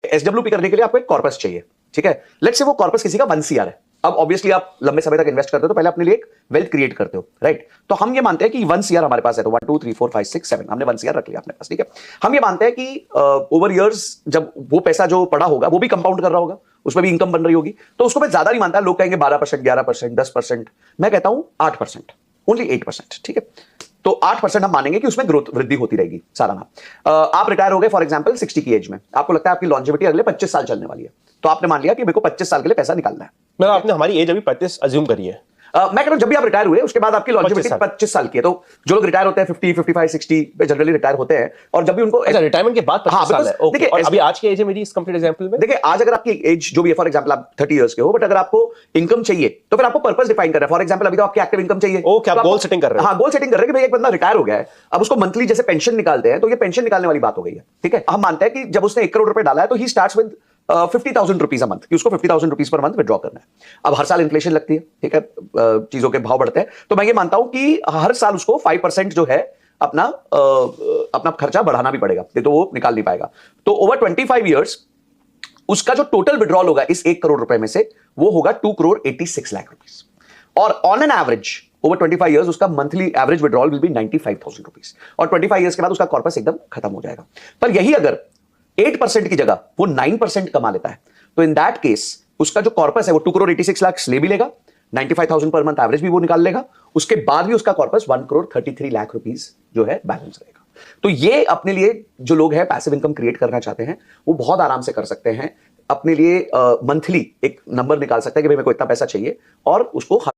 SWP करने के लिए आपको एक कॉर्पस चाहिए, ठीक है। लेट्स से वो कॉर्पस किसी का 1 CR है। अब ऑब्वियसली आप लंबे समय तक इन्वेस्ट करते हो तो पहले अपने लिए एक वेल्थ क्रिएट करते हो, राइट। तो हम ये मानते हैं कि 1 CR हमारे पास है, तो 1 2 3 4 5 6 7 हमने 1 CR रख लिया अपने पास, ठीक है। हम ये मानते हैं कि ओवर इयर्स जब वो पैसा जो पड़ा होगा वो भी कंपाउंड कर रहा होगा, उसमें भी इनकम बन रही होगी, तो उसको मैं ज्यादा नहीं मानता। लोग कहेंगे 12%, 11%, 10%, मैं कहता हूं 8%, ओनली 8%, ठीक है। तो 8% हम मानेंगे कि उसमें ग्रोथ वृद्धि होती रहेगी सालाना। आप रिटायर हो गए फॉर एग्जांपल 60 की एज में, आपको लगता है आपकी लॉन्जेविटी अगले 25 साल चलने वाली है, तो आपने मान लिया कि मेरे को 25 साल के लिए पैसा निकालना है। मतलब आपने हमारी एज अभी 35 अज्यूम करी है। मैं कह रहा हूं जब भी आप रिटायर हुए उसके बाद आपकी लॉन्जेविटी 25 साल की है, तो जो लोग रिटायर होते हैं 50, 55, 60 पे जनरली रिटायर होते हैं, और जब भी उनको रिटायरमेंट के बाद 25 साल है, ओके। देखिए और अभी आज की एज है मेरी इस कंप्लीट एग्जांपल में, देखिए आज अगर आपकी एज जो भी है, फॉर एग्जांपल आप 30 इयर्स के हो, बट अगर आपको इनकम चाहिए तो फिर आपको पर्पस डिफाइन करना है। फॉर एग्जांपल अभी तो आपकी एक्टिव इनकम चाहिए, ओके, आप गोल सेटिंग कर रहे हो। हाँ, गोल सेटिंग कर रहे हैं कि भाई एक बंदा रिटायर हो गया है, अब उसको मंथली जैसे पेंशन निकालते हैं, तो ये पेंशन निकालने वाली बात हो गई है, ठीक है। हम मानते हैं कि जब उसने 1 करोड़ रुपए डाला है तो he starts with 50,000 rupees a month, कि उसको 50,000 रुपीज पर मंथ विड्रॉ करना है। अब हर साल इन्फ्लेशन लगती है, ठीक है, चीजों के भाव बढ़ते हैं, तो मैं ये मानता हूं कि हर साल उसको 5% जो है अपना खर्चा बढ़ाना भी पड़ेगा, तो वो निकाल नहीं पाएगा। तो ओवर 25 ईयर्स उसका जो टोटल विड्रॉल होगा इस 1 करोड़ रुपए में से, वो होगा 2 करोड़ 86 लाख रुपीज, और on an average over 25 years उसका monthly average withdrawal will be 95,000 rupees, और 25 इयर्स के बाद उसका कॉर्पस एकदम खत्म हो जाएगा। पर यही अगर 8% की जगह वो 9% कमा लेता है, तो इन दैट केस उसका जो कॉर्पस है वो 2 करोड़ 86 लाख ले भी लेगा, 95,000 पर मंथ एवरेज भी वो निकाल लेगा, उसके बाद भी उसका कॉर्पस 1 करोड़ 33 लाख रुपीस जो है बैलेंस रहेगा। तो ये अपने लिए जो लोग हैं पैसिव इनकम क्रिएट करना चाहते हैं वो बहुत आराम से कर सकते हैं। अपने लिए मंथली एक नंबर निकाल सकते हैं कि भाई मेरे को इतना पैसा चाहिए, और उसको